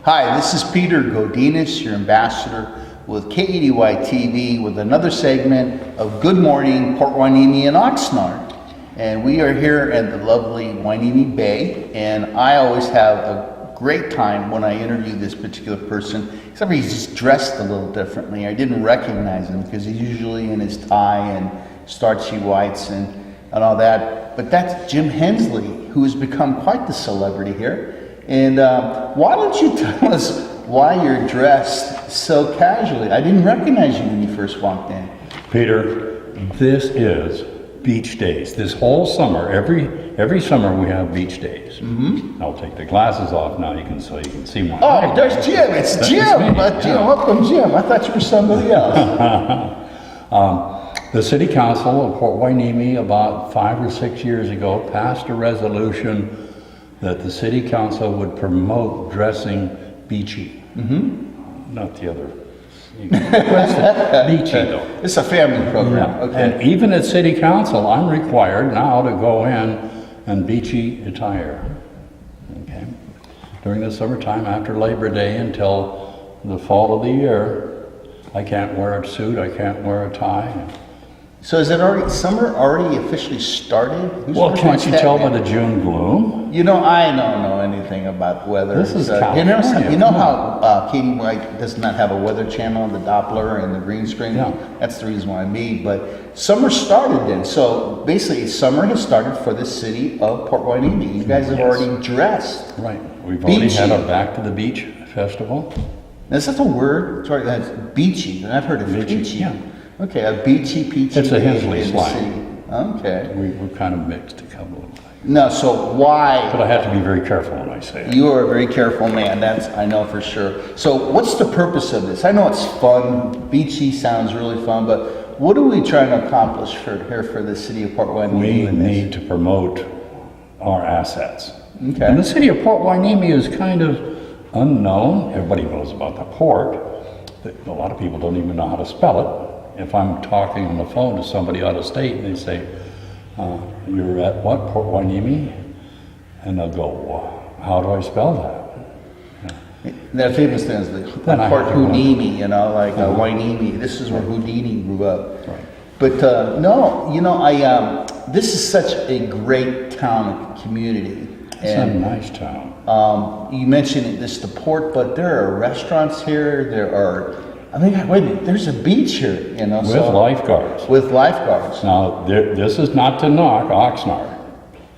Hi, this is Peter Godinez, your ambassador with KEDY TV with another segment of Good Morning Port Hueneme and Oxnard. And we are here at the lovely Hueneme Bay, and I always have a great time when I interview this particular person, except for he's just dressed a little differently. I didn't recognize him because he's usually in his tie and starchy whites and all that. But that's Jim Hensley, who has become quite the celebrity here. And why don't you tell us why you're dressed so casually? I didn't recognize you when you first walked in. Peter, this is beach days. This whole summer, every summer we have beach days. Mm-hmm. I'll take the glasses off now. You can see my. Oh, there's Jim. It's Jim. Jim, welcome, Jim. I thought you were somebody else. The City Council of Port Hueneme about 5 or 6 years ago passed a resolution that the City Council would promote dressing beachy. Mm-hmm. Not the other. Beachy though. It's a family program. Yeah. Okay. And even at City Council, I'm required now to go in and beachy attire. Okay. During the summertime, after Labor Day until the fall of the year, I can't wear a suit. I can't wear a tie. So is it already summer already officially started? Well, can't you tell by the June gloom? You know, I don't know anything about weather. This is California. You know how Katie White does not have a weather channel, the Doppler and the green screen? Yeah. That's the reason why I made. But summer started then. So basically, summer has started for the city of Port Hueneme. You guys have already dressed. Right. We've already had a Back to the Beach festival. Now, is that a word? Sorry, that's beachy. And I've heard of beachy. Yeah. Okay, a beachy, peachy. It's a Hensley slang. Okay. We're kind of mixed a couple of times. No, so why? But I have to be very careful when I say it. You are a very careful man, that's I know for sure. So what's the purpose of this? I know it's fun, beachy sounds really fun, but what are we trying to accomplish here for the city of Port Hueneme? We need to promote our assets. Okay. And the city of Port Hueneme is kind of unknown. Everybody knows about the port. A lot of people don't even know how to spell it. If I'm talking on the phone to somebody out of state and they say, you're at what, Port Hueneme? And they'll go, how do I spell that? Yeah. That famous thing is the Port Hueneme, you know, like Hueneme. This is where Houdini grew up. Right. But no, you know, this is such a great town and community. It's a nice town. You mentioned this, the port, but there are restaurants here. There are. I mean, wait a minute, there's a beach here, you know. With lifeguards. With lifeguards. Now, this is not to knock Oxnard,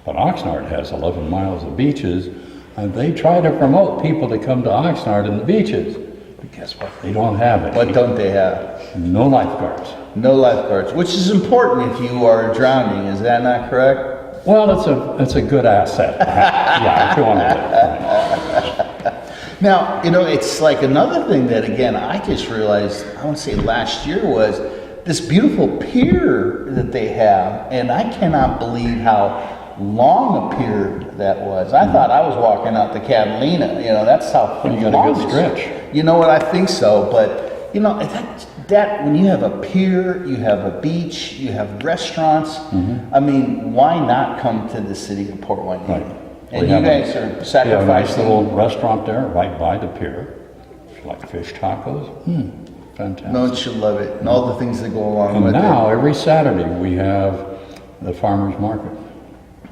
but Oxnard has 11 miles of beaches, and they try to promote people to come to Oxnard and the beaches. But guess what? They don't have it. What don't they have? No lifeguards. No lifeguards, which is important if you are drowning. Is that not correct? Well, it's a good asset. Yeah, if you want to. Now, you know, it's like another thing that, again, I just realized, I want to say last year, was this beautiful pier that they have, and I cannot believe how long a pier that was. I thought I was walking out to Catalina, you know, that's how you got a good stretch. You know what, I think so, but, you know, that when you have a pier, you have a beach, you have restaurants, I mean, why not come to the city of Port Hueneme? Right. And you guys are sacrificing. We have a nice little restaurant there right by the pier. Like fish tacos. Fantastic. Don't you love it? And all the things that go along with it. And now, every Saturday, we have the farmer's market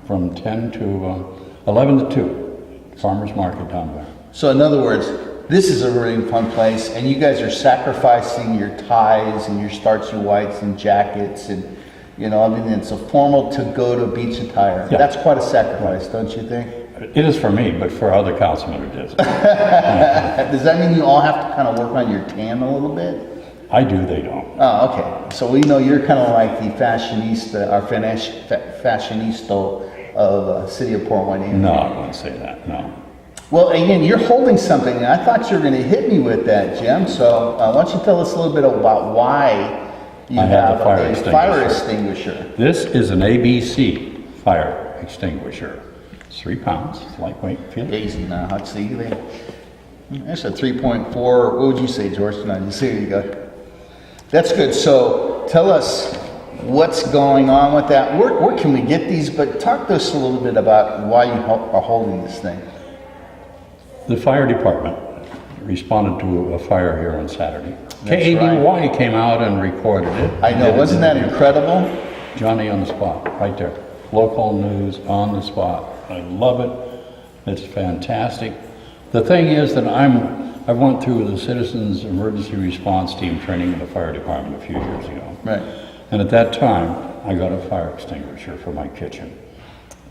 from 10 to 11 to 2. Farmer's market down there. So in other words, this is a really fun place, and you guys are sacrificing your ties and your starchy whites and jackets and, you know, I mean, it's a formal to go to beach attire. Yeah. That's quite a sacrifice, don't you think? It is for me, but for other councilmen it is. Does that mean you all have to kind of work on your tan a little bit? I do, they don't. Oh, okay. So we know you're kind of like the fashionista, or fashionista of City of Port Hueneme. No, I wouldn't say that, no. Well, again, you're holding something, and I thought you were going to hit me with that, Jim. So why don't you tell us a little bit about why you have a fire extinguisher. This is an ABC fire extinguisher. It's 3 pounds, it's lightweight. Easy now, let's see. That's a 3.4, what would you say, George? No, you see, there you go. That's good. So tell us what's going on with that. Where can we get these? But talk to us a little bit about why you are holding this thing. The fire department responded to a fire here on Saturday. That's KADY came out and recorded it. I know, wasn't that incredible? Johnny on the spot, right there. Local news on the spot. I love it. It's fantastic. The thing is that I went through the Citizens Emergency Response Team training in the fire department a few years ago. Right. And at that time, I got a fire extinguisher for my kitchen.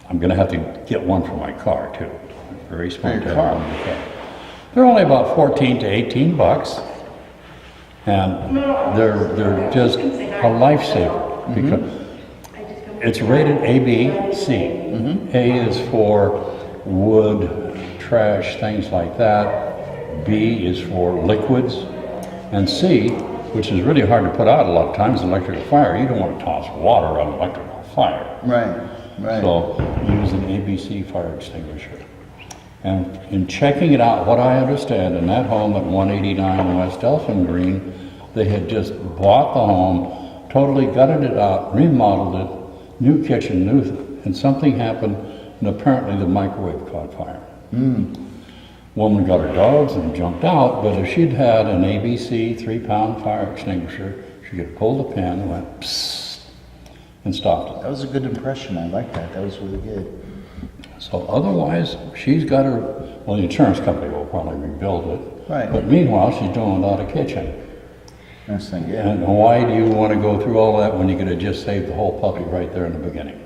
I'm gonna have to get one for my car too. Very smart to have one in the car. They're only about 14 to 18 bucks. And they're just a lifesaver because it's rated A, B, C. A is for wood, trash, things like that. B is for liquids. And C, which is really hard to put out a lot of times, electrical fire. You don't want to toss water on electrical fire. Right, right. So use an ABC fire extinguisher. And in checking it out, what I understand, in that home at 189 West Elfin Green, they had just bought the home, totally gutted it out, remodeled it, new kitchen, and something happened, and apparently the microwave caught fire. Woman got her dogs and jumped out, but if she'd had an ABC 3-pound fire extinguisher, she could pull the pin and went psst and stopped it. That was a good impression. I like that. That was really good. So otherwise, she's got her, well, the insurance company will probably rebuild it. Right. But meanwhile, she's doing without a kitchen. That's not good. And why do you want to go through all that when you could have just saved the whole puppy right there in the beginning?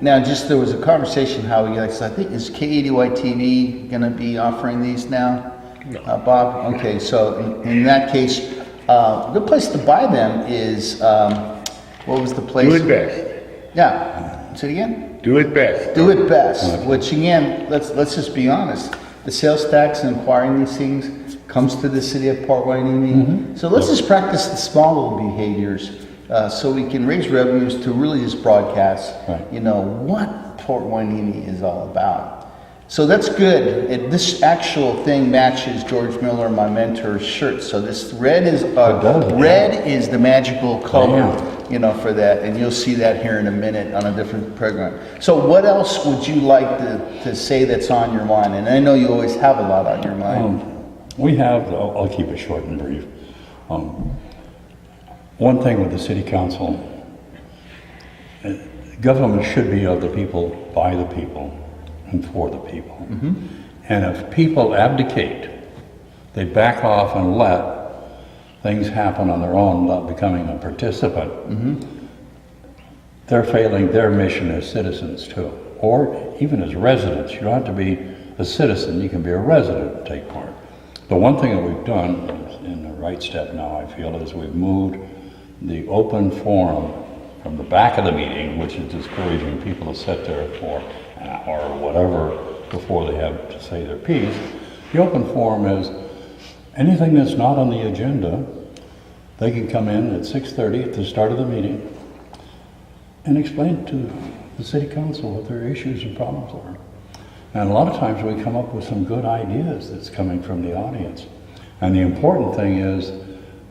Now, just there was a conversation how we, I think, is KADY-TV going to be offering these now? No. Bob? Okay, so in that case, a good place to buy them is, what was the place? Do it best. Yeah. Say it again? Do it best. Do it best, which again, let's just be honest. The sales tax and acquiring these things comes to the city of Port Hueneme. So let's just practice the small little behaviors so we can raise revenues to really just broadcast, you know, what Port Hueneme is all about. So that's good. This actual thing matches George Miller, my mentor's shirt. So this red is the magical color, you know, for that, and you'll see that here in a minute on a different program. So what else would you like to say that's on your mind? And I know you always have a lot on your mind. We have, I'll keep it short and brief. One thing with the city council, government should be of the people, by the people, and for the people. And if people abdicate, they back off and let things happen on their own, not becoming a participant, they're failing their mission as citizens too. Or even as residents. You don't have to be a citizen, you can be a resident and take part. The one thing that we've done in the right step now, I feel, is we've moved the open forum from the back of the meeting, which is discouraging people to sit there for an hour or whatever before they have to say their piece. The open forum is anything that's not on the agenda, they can come in at 6:30 at the start of the meeting and explain to the city council what their issues and problems are. And a lot of times we come up with some good ideas that's coming from the audience. And the important thing is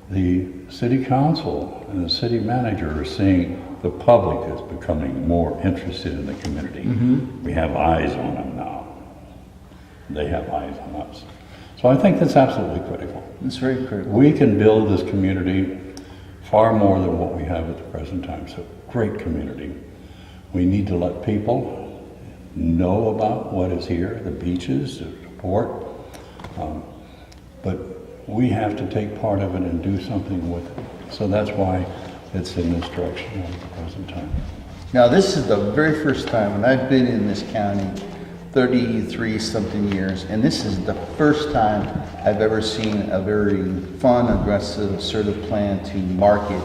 the city council and the city manager are seeing the public is becoming more interested in the community. We have eyes on them now. They have eyes on us. So I think that's absolutely critical. It's very critical. We can build this community far more than what we have at the present time. So great community. We need to let people know about what is here, the beaches, the port, but we have to take part of it and do something with it. So that's why it's in this direction at the present time. Now this is the very first time, and I've been in this county 33 something years, and this is the first time I've ever seen a very fun, aggressive sort of plan to market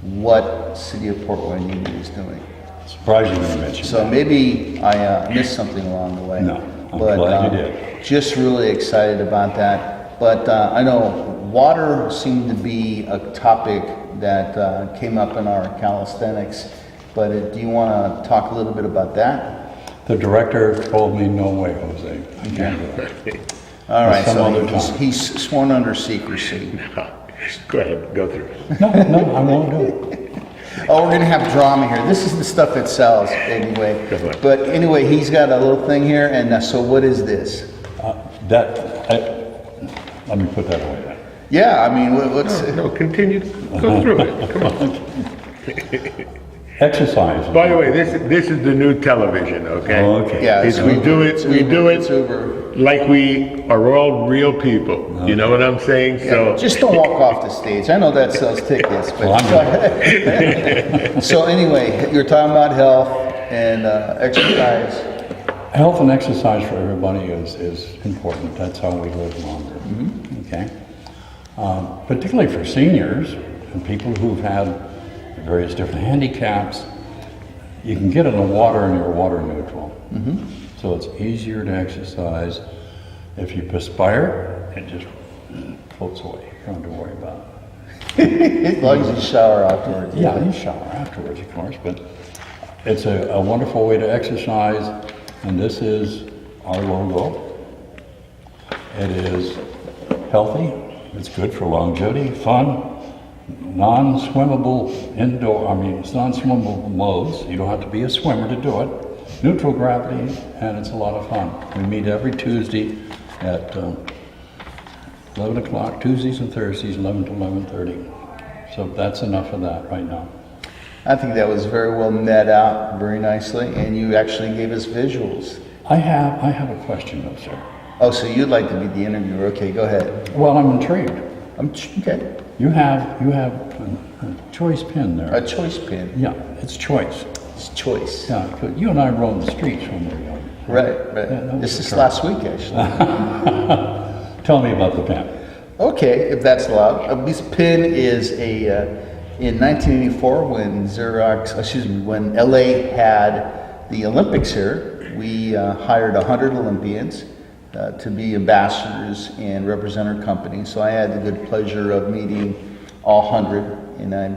what City of Port Hueneme is doing. Surprising you mentioned So that. maybe I missed something along the way. No, I'm glad you did. Just really excited about that. But I know water seemed to be a topic that came up in our calisthenics. But do you want to talk a little bit about that? The director told me, no way, Jose. I can't do that. All right, Some so other time. he's sworn under secrecy. Go ahead, go through. No, I won't do it. Oh, we're gonna have drama here. This is the stuff that sells anyway. Go ahead. But anyway, he's got a little thing here, and so what is this? Let me put that away then. Yeah, I mean, what's... No, continue, go through it, come on. Exercise. By the way, this is the new television, okay? Oh, okay. Yeah, It's- it's we Uber, do it, it's we Uber, do it's it Uber. like we are all real people, you know what I'm saying? Yeah, So, just don't walk off the stage. I know that sells tickets, but... Well, I'm So anyway, you're talking about health and exercise. Health and exercise for everybody is important. That's how we live longer. Okay. Particularly for seniors and people who've had various different handicaps, you can get in the water and you're water neutral. So it's easier to exercise. If you perspire, it just floats away. You don't have to worry about it. As long as you shower afterwards. Yeah, you shower afterwards, of course, but it's a wonderful way to exercise, and this is our logo. It is healthy, it's good for longevity, fun, non-swimmable it's non-swimmable modes. You don't have to be a swimmer to do it. Neutral gravity, and it's a lot of fun. We meet every Tuesday at 11 o'clock, Tuesdays and Thursdays, 11 to 11:30. So that's enough of that right now. I think that was very well net out, very nicely, and you actually gave us visuals. I have a question though, sir. Oh, so you'd like to be the interviewer? Okay, go ahead. Well, I'm intrigued. Okay. You have a choice pin there. A choice pin. Yeah, it's choice. It's choice. Yeah, 'cause you and I roamed the streets when we were young. Right, right. Yeah, that This was is a last week, actually. Tell me about the pen. Okay, if that's allowed. This pin is in 1984 when LA had the Olympics here, we hired 100 Olympians to be ambassadors and represent our company. So I had the good pleasure of meeting all 100, and I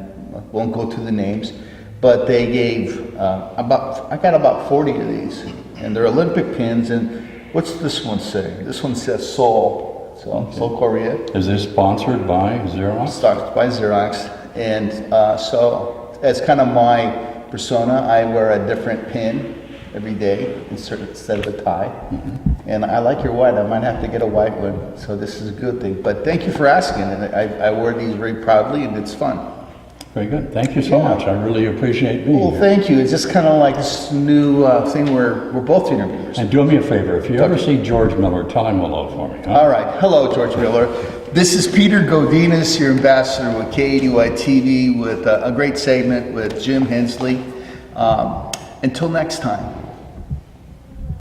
won't go through the names, but they gave I got about 40 of these, and they're Olympic pins. And what's this one say? This one says Seoul. So Seoul, Korea. Is this sponsored by Xerox? Started by Xerox, and so as kind of my persona, I wear a different pin every day instead of a tie. And I like your white. I might have to get a white one, so this is a good thing. But thank you for asking, and I wear these very proudly, and it's fun. Very good. Thank you so Yeah. much. I really appreciate being Well, here. thank you. It's just kind of like this new thing where we're both interviewers. And do me a favor, if you ever see George Miller, tell him hello for me. Huh? All right. Hello, George Miller. This is Peter Godinez, your ambassador with KADY TV, with a great segment with Jim Hensley. Until next time.